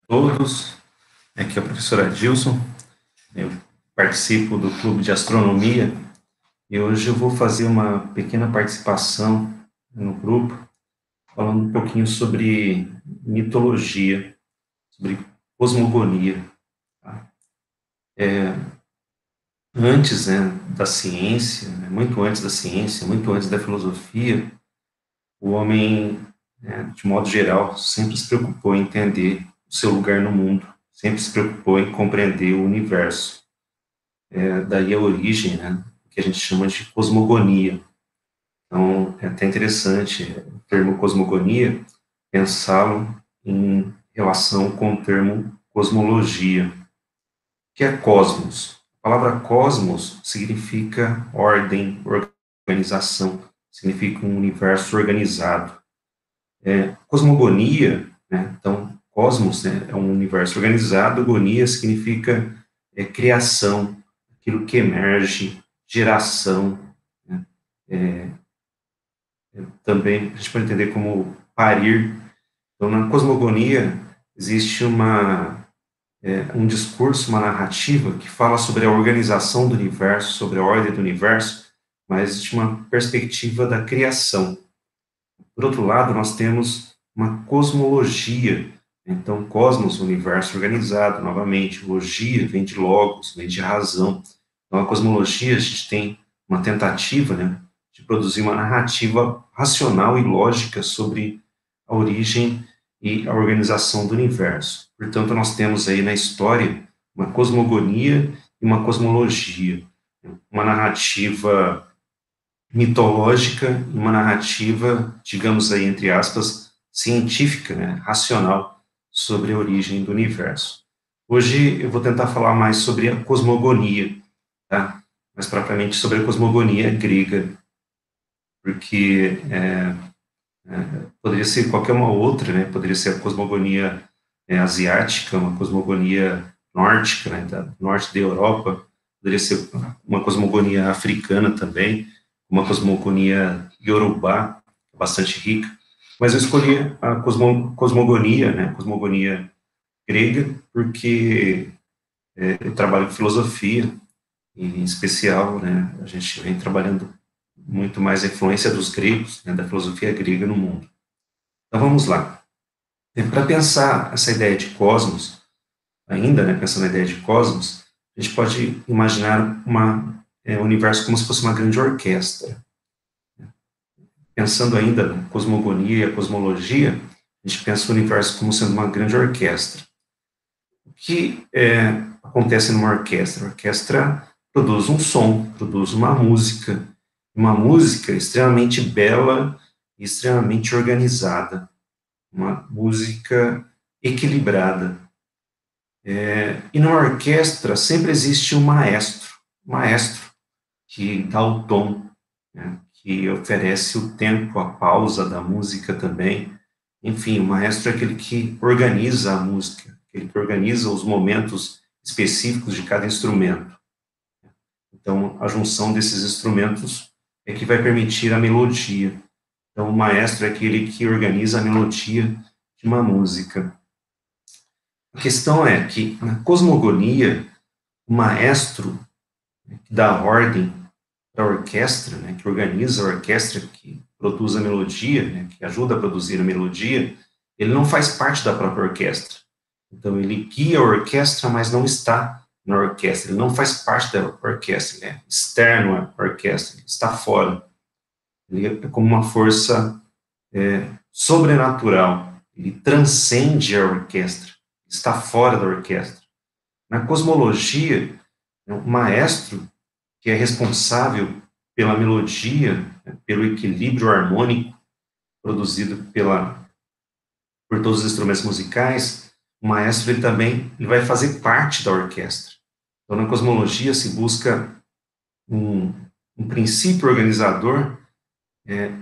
Todos, aqui é o professor Adilson, eu participo do Clube de Astronomia e hoje eu vou fazer uma pequena participação no grupo, falando um pouquinho sobre mitologia, sobre cosmogonia. Tá? Antes, da ciência, muito antes da ciência, muito antes da filosofia, o homem, de modo geral, sempre se preocupou em entender o seu lugar no mundo, sempre se preocupou em compreender o universo. Daí a origem, que a gente chama de cosmogonia. Então, é até interessante o termo cosmogonia, pensá-lo em relação com o termo cosmologia, que é cosmos. A palavra cosmos significa ordem, organização, significa um universo organizado. Cosmogonia, então, cosmos, é um universo organizado, gonia significa criação, aquilo que emerge, geração, né? Também a gente pode entender como parir. Então, na cosmogonia, existe um discurso, uma narrativa que fala sobre a organização do universo, sobre a ordem do universo, mas existe uma perspectiva da criação. Por outro lado, nós temos uma cosmologia. Então, cosmos, universo organizado, novamente, logia vem de logos, vem de razão. Então, a cosmologia, a gente tem uma tentativa, de produzir uma narrativa racional e lógica sobre a origem e a organização do universo. Portanto, nós temos aí na história uma cosmogonia e uma cosmologia, uma narrativa mitológica e uma narrativa, digamos aí, entre aspas, científica, racional, sobre a origem do universo. Hoje eu vou tentar falar mais sobre a cosmogonia, tá? Mais propriamente sobre a cosmogonia grega, porque poderia ser qualquer uma outra, poderia ser a cosmogonia asiática, uma cosmogonia nórdica, da norte da Europa, poderia ser uma cosmogonia africana também, uma cosmogonia iorubá, bastante rica, mas eu escolhi a cosmogonia, cosmogonia grega, porque eu trabalho com filosofia, e em especial, a gente vem trabalhando muito mais a influência dos gregos, da filosofia grega no mundo. Então vamos lá. Para pensar essa ideia de cosmos, ainda, pensando na ideia de cosmos, a gente pode imaginar um universo como se fosse uma grande orquestra. Pensando ainda na cosmogonia e a cosmologia, a gente pensa o universo como sendo uma grande orquestra. O que acontece numa orquestra? A orquestra produz um som, produz uma música extremamente bela e extremamente organizada, uma música equilibrada. E numa orquestra sempre existe um maestro que dá o tom, que oferece o tempo, a pausa da música também. Enfim, o maestro é aquele que organiza a música, aquele que organiza os momentos específicos de cada instrumento. Então, a junção desses instrumentos é que vai permitir a melodia. Então, o maestro é aquele que organiza a melodia de uma música. A questão é que, na cosmogonia, o maestro que dá ordem para a orquestra, que organiza a orquestra, que produz a melodia, que ajuda a produzir a melodia, ele não faz parte da própria orquestra. Então, ele guia a orquestra, mas não está na orquestra, ele não faz parte da orquestra, ele é externo à orquestra, ele está fora. Ele é como uma força sobrenatural, ele transcende a orquestra, está fora da orquestra. Na cosmologia, o maestro, que é responsável pela melodia, pelo equilíbrio harmônico produzido por todos os instrumentos musicais, o maestro ele vai fazer parte da orquestra. Então, na cosmologia se busca um princípio organizador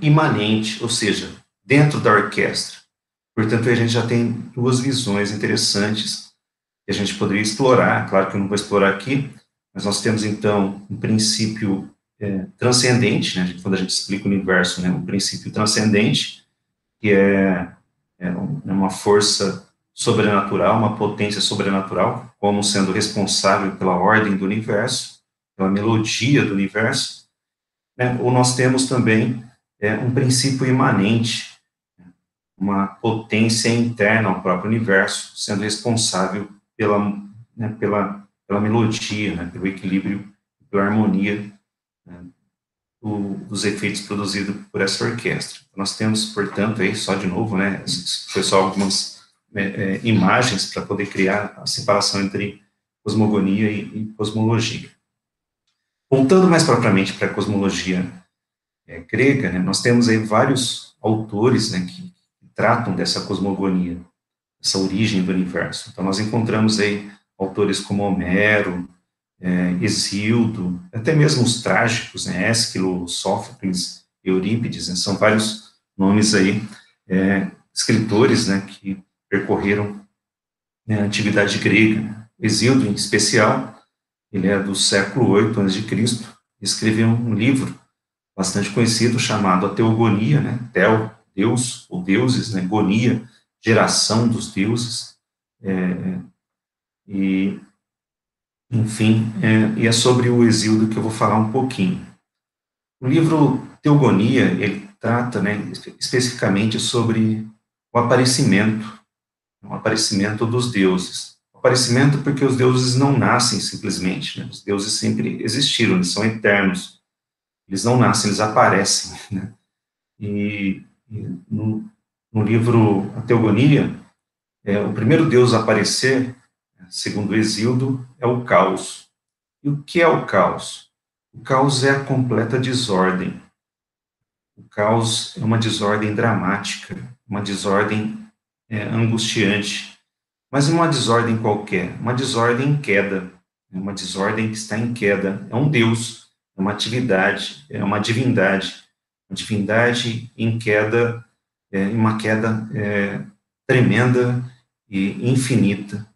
imanente, ou seja, dentro da orquestra. Portanto, a gente já tem duas visões interessantes que a gente poderia explorar. Claro que eu não vou explorar aqui, mas nós temos, então, um princípio transcendente, quando a gente explica o universo, um princípio transcendente, que é uma força sobrenatural, uma potência sobrenatural, como sendo responsável pela ordem do universo, pela melodia do universo, né? Ou nós temos também um princípio imanente, uma potência interna ao próprio universo, sendo responsável pela, né, pela melodia, né, pelo equilíbrio, pela harmonia, né, dos efeitos produzidos por essa orquestra. Nós temos, portanto, aí, só de novo, né, foi só algumas imagens para poder criar a separação entre cosmogonia e cosmologia. Voltando mais propriamente para a cosmologia grega, né, nós temos aí vários autores, né, que tratam dessa cosmogonia, essa origem do universo. Então, nós encontramos aí autores como Homero, Hesíodo, até mesmo os trágicos, né, Ésquilo, Sófocles, Eurípides, né, são vários nomes aí, escritores, né, que percorreram, né, a antiguidade grega. Hesíodo, em especial, ele é do século 8 a.C., escreveu um livro bastante conhecido chamado A Teogonia, né, Theo, Deus, ou deuses, né, gonia, geração dos deuses, e, enfim, e é sobre o Hesíodo que eu vou falar um pouquinho. O livro Teogonia, ele trata, né, especificamente sobre o aparecimento dos deuses. O aparecimento porque os deuses não nascem simplesmente, né, os deuses sempre existiram, eles são eternos, eles não nascem, eles aparecem, né, e no livro A Teogonia, o primeiro deus a aparecer, segundo Hesíodo, é o caos. E o que é o caos? O caos é a completa desordem. O caos é uma desordem dramática, uma desordem angustiante, mas não uma desordem qualquer, uma desordem em queda, uma desordem que está em queda. É um deus, é uma atividade, é uma divindade em queda, em uma queda tremenda e infinita.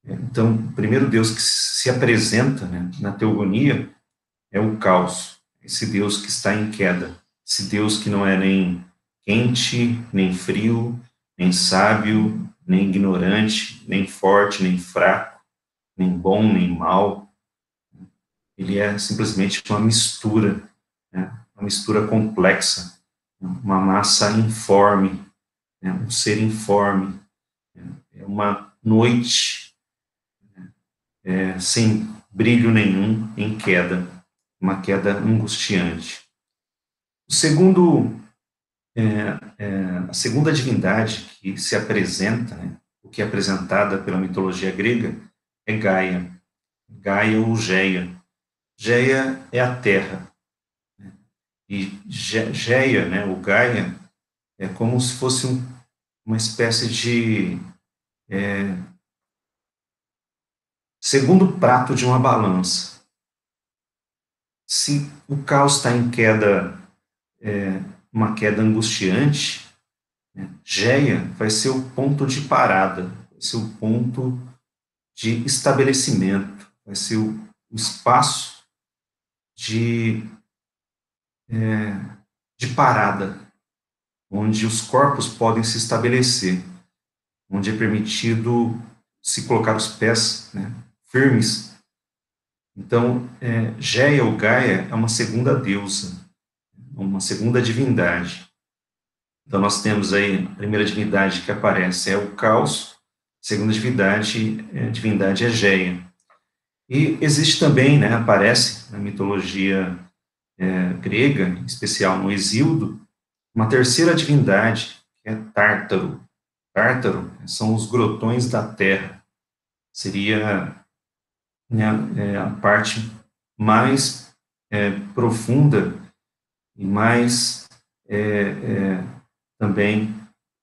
Então, o primeiro Deus que se apresenta, né, na teogonia é o caos, esse Deus que está em queda, esse Deus que não é nem quente, nem frio, nem sábio, nem ignorante, nem forte, nem fraco, nem bom, nem mal. Ele é simplesmente uma mistura, né, uma mistura complexa, uma massa informe, né, um ser informe, é uma noite sem brilho nenhum, em queda, uma queda angustiante. O segundo, a segunda divindade que se apresenta, né, o que é apresentada pela mitologia grega, é Gaia, Gaia ou Geia. Geia é a terra, e Geia, né, ou Gaia, é como se fosse uma espécie de segundo prato de uma balança. Se o caos está em queda, uma queda angustiante, né, Geia vai ser o ponto de parada, vai ser o ponto de estabelecimento, vai ser o espaço de, de parada, onde os corpos podem se estabelecer, onde é permitido se colocar os pés, né, firmes. Então, Geia ou Gaia é uma segunda deusa, uma segunda divindade. Então, nós temos aí a primeira divindade que aparece é o caos, a segunda divindade é Geia. E existe também, né, aparece na mitologia grega, em especial no Hesíodo, uma terceira divindade, que é Tártaro. Tártaro são os grotões da terra. Seria, né, a parte mais profunda e mais também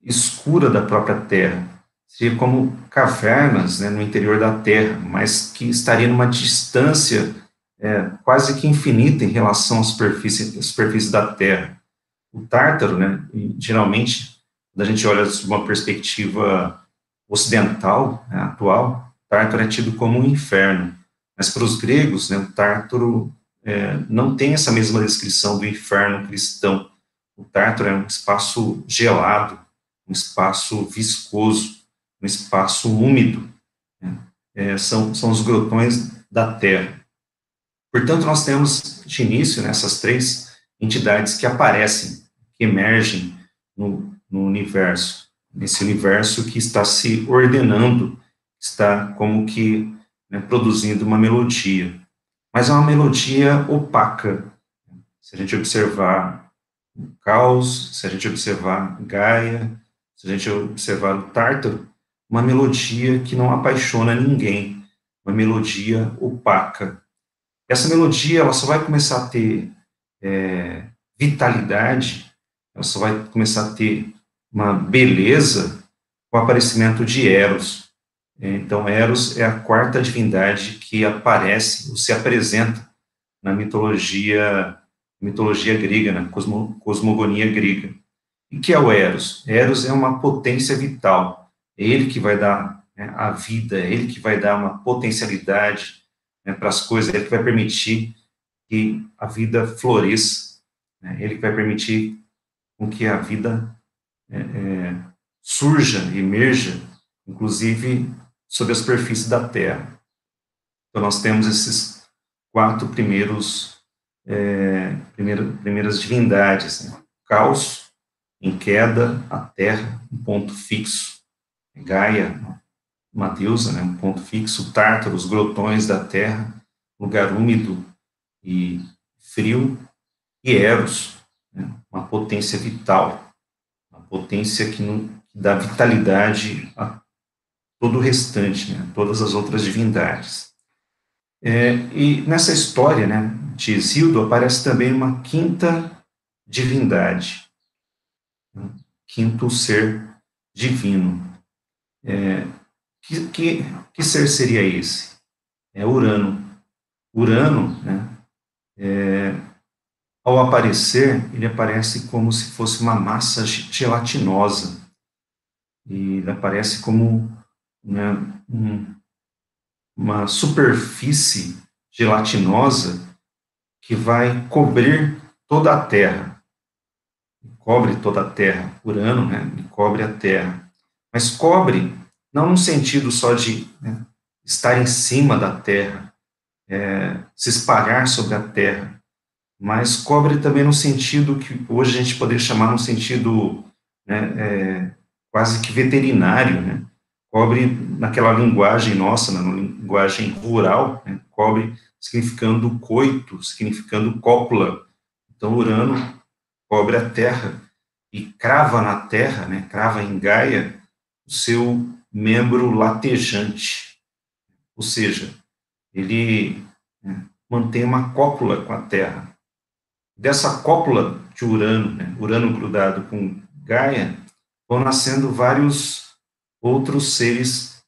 escura da própria terra. Seria como cavernas, né, no interior da terra, mas que estaria numa distância quase que infinita em relação à superfície da terra. O Tártaro, né, geralmente, quando a gente olha de uma perspectiva ocidental, né, atual, o Tártaro é tido como um inferno. Mas para os gregos, né, o Tártaro não tem essa mesma descrição do inferno cristão. O Tártaro é um espaço gelado, um espaço viscoso, um espaço úmido, né? São os grotões da Terra. Portanto, nós temos de início nessas três entidades que aparecem, que emergem no universo, nesse universo que está se ordenando, está como que, né, produzindo uma melodia, mas é uma melodia opaca. Se a gente observar o Caos, se a gente observar Gaia, se a gente observar o Tártaro, uma melodia que não apaixona ninguém, uma melodia opaca. Essa melodia, ela só vai começar a ter vitalidade, ela só vai começar a ter uma beleza com o aparecimento de Eros. Então, Eros é a quarta divindade que aparece, ou se apresenta na mitologia grega, na cosmogonia grega. E que é o Eros? Eros é uma potência vital, é ele que vai dar, né, a vida, é ele que vai dar uma potencialidade, né, para as coisas, é ele que vai permitir que a vida floresça, né, é ele que vai permitir com que a vida surja, emerja, inclusive sobre a superfície da Terra. Então, nós temos esses quatro primeiras divindades, né? Caos, em queda, a Terra, um ponto fixo, Gaia, uma deusa, né, um ponto fixo, Tártaro, os grotões da Terra, lugar úmido e frio, e Eros, né, uma potência vital, uma potência que dá vitalidade a todo o restante, né, todas as outras divindades. E nessa história, né, de Isildo aparece também uma quinta divindade, né, quinto ser divino. Que ser seria esse? É Urano. Urano, né, ao aparecer, ele aparece como se fosse uma massa gelatinosa. E ele aparece como, né, uma superfície gelatinosa que vai cobrir toda a Terra. Cobre toda a Terra. Urano, né, ele cobre a Terra. Mas cobre não no sentido só de, né, estar em cima da Terra, se espalhar sobre a Terra, mas cobre também no sentido que hoje a gente poderia chamar no sentido, né, quase que veterinário, né? Cobre naquela linguagem nossa, na linguagem rural, né? Cobre significando coito, significando cópula. Então, Urano cobre a Terra e crava na Terra, né? Crava em Gaia o seu membro latejante, ou seja, ele, né, mantém uma cópula com a Terra. Dessa cópula de Urano, né, Urano grudado com Gaia, vão nascendo vários outros seres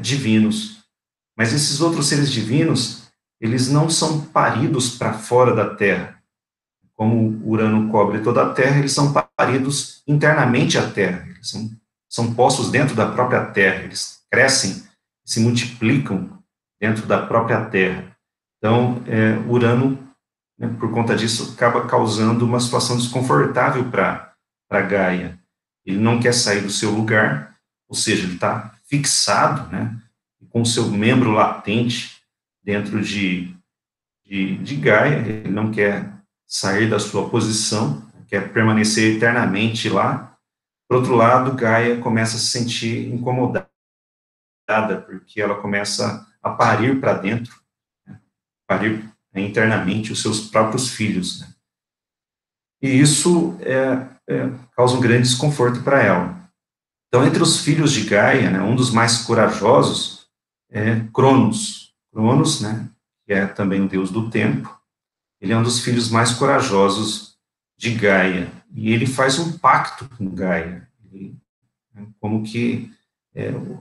divinos. Mas esses outros seres divinos, eles não são paridos para fora da Terra. Como Urano cobre toda a Terra, eles são paridos internamente à Terra. Eles são postos dentro da própria Terra. Eles crescem, se multiplicam dentro da própria Terra. Então, Urano, né, por conta disso, acaba causando uma situação desconfortável para Gaia. Ele não quer sair do seu lugar, ou seja, ele está fixado, né, com o seu membro latente dentro de Gaia, ele não quer sair da sua posição, quer permanecer eternamente lá. Por outro lado, Gaia começa a se sentir incomodada, porque ela começa a parir para dentro, né, parir, né, internamente os seus próprios filhos, né? E isso causa um grande desconforto para ela. Então, entre os filhos de Gaia, né, um dos mais corajosos é Cronos. Cronos, né, que é também o deus do tempo, ele é um dos filhos mais corajosos de Gaia. E ele faz um pacto com Gaia. Ele, né, como que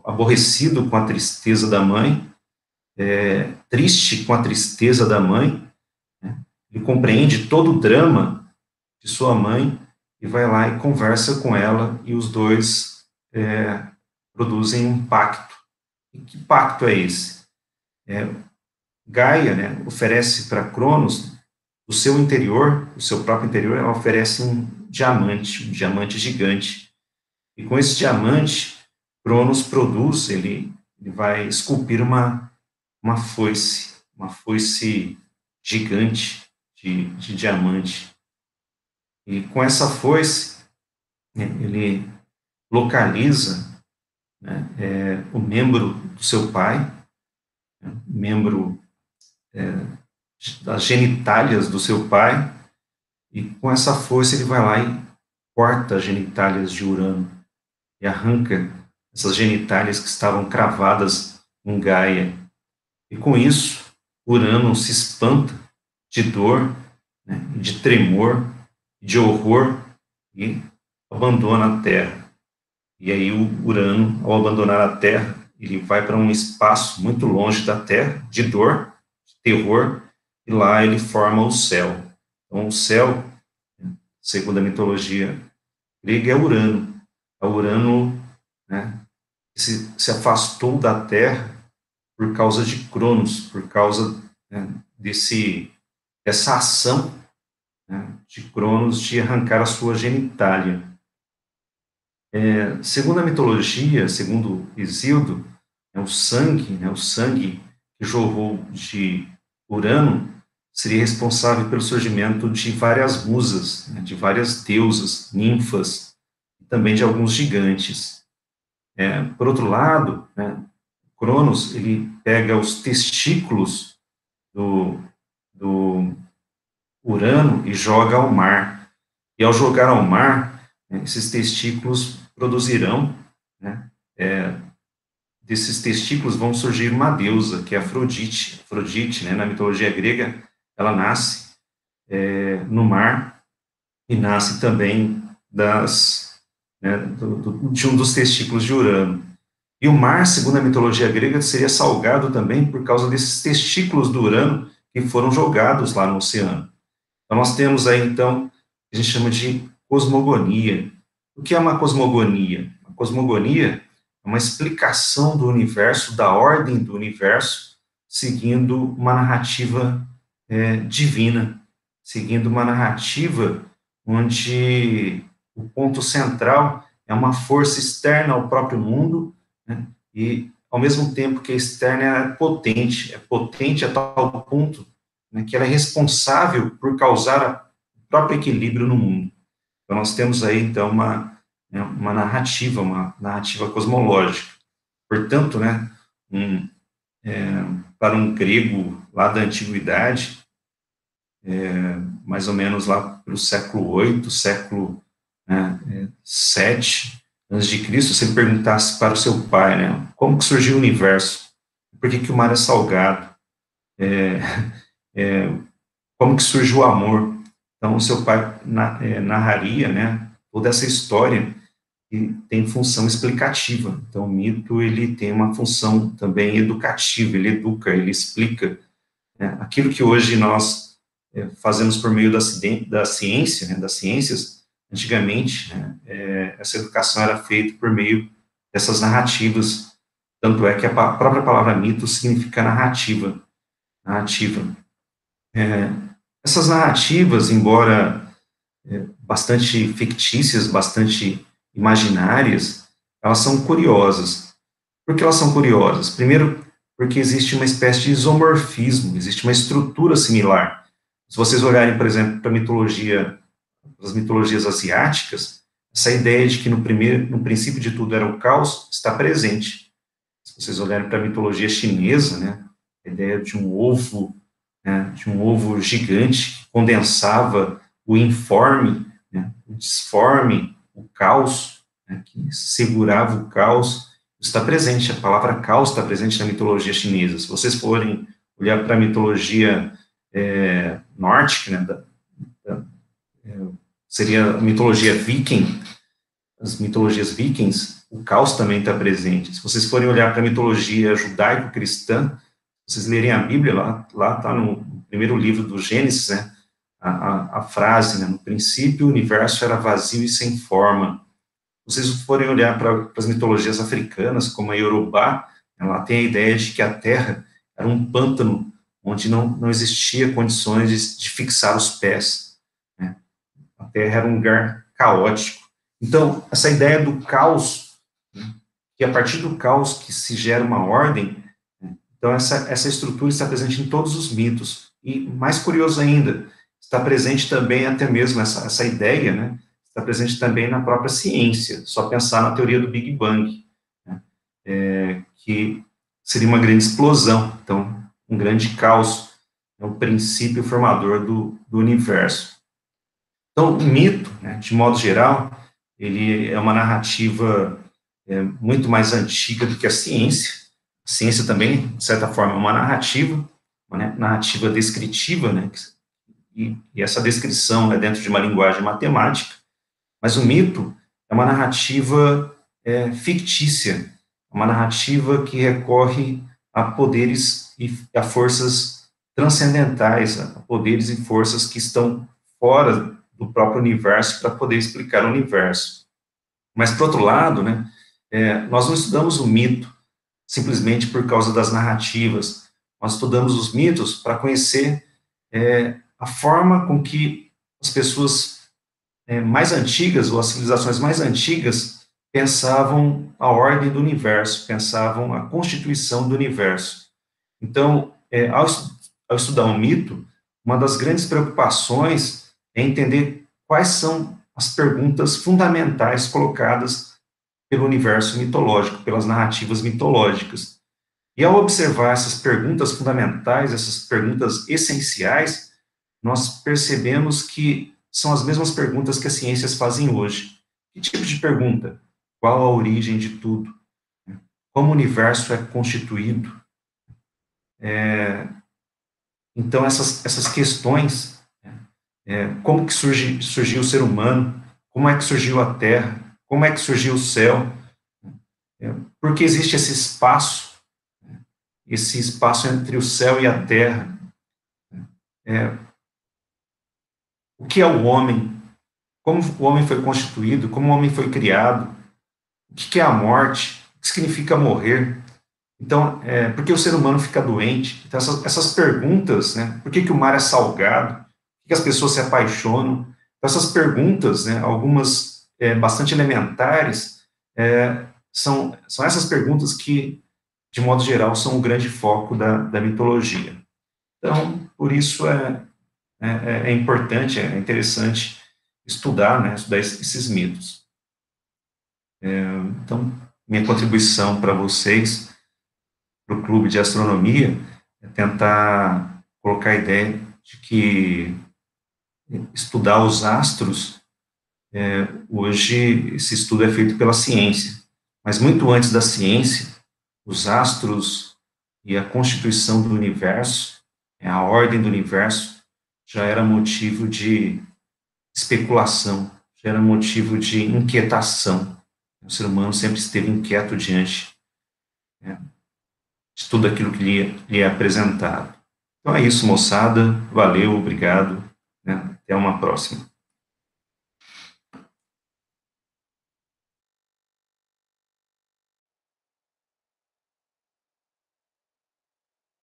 aborrecido com a tristeza da mãe, triste com a tristeza da mãe, né, ele compreende todo o drama de sua mãe e vai lá e conversa com ela, e os dois produzem um pacto. E que pacto é esse? Gaia, né, oferece para Cronos, o seu interior, o seu próprio interior, ela oferece um diamante gigante. E com esse diamante, Cronos produz, ele vai esculpir uma foice gigante de diamante. E com essa foice, né, ele localiza, né, o membro do seu pai, né, membro das genitálias do seu pai, e com essa foice ele vai lá e corta as genitálias de Urano e arranca essas genitálias que estavam cravadas em Gaia. E com isso, Urano se espanta de dor, né, de tremor, de horror e abandona a Terra. E aí o Urano, ao abandonar a Terra, ele vai para um espaço muito longe da Terra, de dor, de terror, e lá ele forma o céu. Então o céu, segundo a mitologia grega, é Urano. É Urano, né, que se afastou da Terra por causa de Cronos, por causa, né, dessa ação, né, de Cronos de arrancar a sua genitália. Segundo a mitologia, segundo Hesíodo, o sangue que jorrou de Urano seria responsável pelo surgimento de várias musas, né, de várias deusas, ninfas, e também de alguns gigantes. Por outro lado, né, Cronos, ele pega os testículos do Urano e joga ao mar. E ao jogar ao mar, né, esses testículos produzirão, né, desses testículos vão surgir uma deusa, que é Afrodite. Afrodite, né, na mitologia grega, ela nasce no mar e nasce também de um dos testículos de Urano. E o mar, segundo a mitologia grega, seria salgado também por causa desses testículos do Urano que foram jogados lá no oceano. Então, nós temos aí, então, a gente chama de cosmogonia. O que é uma cosmogonia? Uma cosmogonia é uma explicação do universo, da ordem do universo, seguindo uma narrativa divina, seguindo uma narrativa onde o ponto central é uma força externa ao próprio mundo, né, e, ao mesmo tempo que a externa é potente a tal ponto, né, que ela é responsável por causar o próprio equilíbrio no mundo. Então, nós temos aí, então, uma narrativa cosmológica. Portanto, né, para um grego lá da antiguidade, mais ou menos lá pelo século VIII, século, né, 7 antes de Cristo, se ele perguntasse para o seu pai, né, como que surgiu o universo? Por que que o mar é salgado? Como que surgiu o amor? Então, o seu pai narraria, né, toda essa história que tem função explicativa. Então, o mito, ele tem uma função também educativa, ele educa, ele explica, né, aquilo que hoje nós fazemos por meio da ciência, né, das ciências. Antigamente, né, essa educação era feita por meio dessas narrativas, tanto é que a própria palavra mito significa narrativa. Essas narrativas, embora bastante fictícias, bastante imaginárias, elas são curiosas. Por que elas são curiosas? Primeiro, porque existe uma espécie de isomorfismo, existe uma estrutura similar. Se vocês olharem, por exemplo, para as mitologias asiáticas, essa ideia de que no princípio de tudo era o caos está presente. Se vocês olharem para a mitologia chinesa, né, a ideia de um ovo, né, de um ovo gigante que condensava o informe, né, o disforme, o caos, né, que segurava o caos, está presente. A palavra caos está presente na mitologia chinesa. Se vocês forem olhar para a mitologia nórdica, né, seria a mitologia viking, as mitologias vikings, o caos também está presente. Se vocês forem olhar para a mitologia judaico-cristã, vocês lerem a Bíblia, lá está no primeiro livro do Gênesis, né, a frase, né, no princípio o universo era vazio e sem forma. Se vocês forem olhar para as mitologias africanas, como a Yorubá, ela tem a ideia de que a Terra era um pântano onde não existia condições de fixar os pés, né? A Terra era um lugar caótico. Então, essa ideia do caos, né, que a partir do caos que se gera uma ordem, né? Então essa estrutura está presente em todos os mitos. E mais curioso ainda, está presente também até mesmo essa ideia, né? Está presente também na própria ciência, só pensar na teoria do Big Bang, né? Que seria uma grande explosão, então, um grande caos, é o princípio formador do universo. Então, o mito, né, de modo geral, ele é uma narrativa muito mais antiga do que a ciência. A ciência também, de certa forma, é uma narrativa descritiva, né, e essa descrição é dentro de uma linguagem matemática, mas o mito é uma narrativa fictícia, uma narrativa que recorre a poderes e a forças transcendentais, a poderes e forças que estão fora do próprio universo para poder explicar o universo. Mas, por outro lado, né, nós não estudamos o mito simplesmente por causa das narrativas, nós estudamos os mitos para conhecer a forma com que as pessoas mais antigas, ou as civilizações mais antigas, pensavam a ordem do universo, pensavam a constituição do universo. Então, ao estudar um mito, uma das grandes preocupações é entender quais são as perguntas fundamentais colocadas pelo universo mitológico, pelas narrativas mitológicas. E ao observar essas perguntas fundamentais, essas perguntas essenciais, nós percebemos que são as mesmas perguntas que as ciências fazem hoje. Que tipo de pergunta? Qual a origem de tudo? Como o universo é constituído? Então, essas questões, como que surgiu o ser humano? Como é que surgiu a Terra? Como é que surgiu o céu? Por que existe esse espaço entre o céu e a Terra? O que é o homem? Como o homem foi constituído? Como o homem foi criado? O que é a morte? O que significa morrer? Então, por que o ser humano fica doente? Então, essas perguntas, né? Por que o mar é salgado? Por que as pessoas se apaixonam? Então, essas perguntas, né, algumas bastante elementares, são essas perguntas que, de modo geral, são o grande foco da mitologia. Então, por isso é importante, é interessante estudar, né, estudar esses mitos. Então, minha contribuição para vocês, para o Clube de Astronomia, é tentar colocar a ideia de que estudar os astros, hoje esse estudo é feito pela ciência, mas muito antes da ciência, os astros e a constituição do universo, a ordem do universo, já era motivo de especulação, já era motivo de inquietação. O ser humano sempre esteve inquieto diante de tudo aquilo que lhe é apresentado. Então é isso, moçada. Valeu, obrigado. Né? Até uma próxima.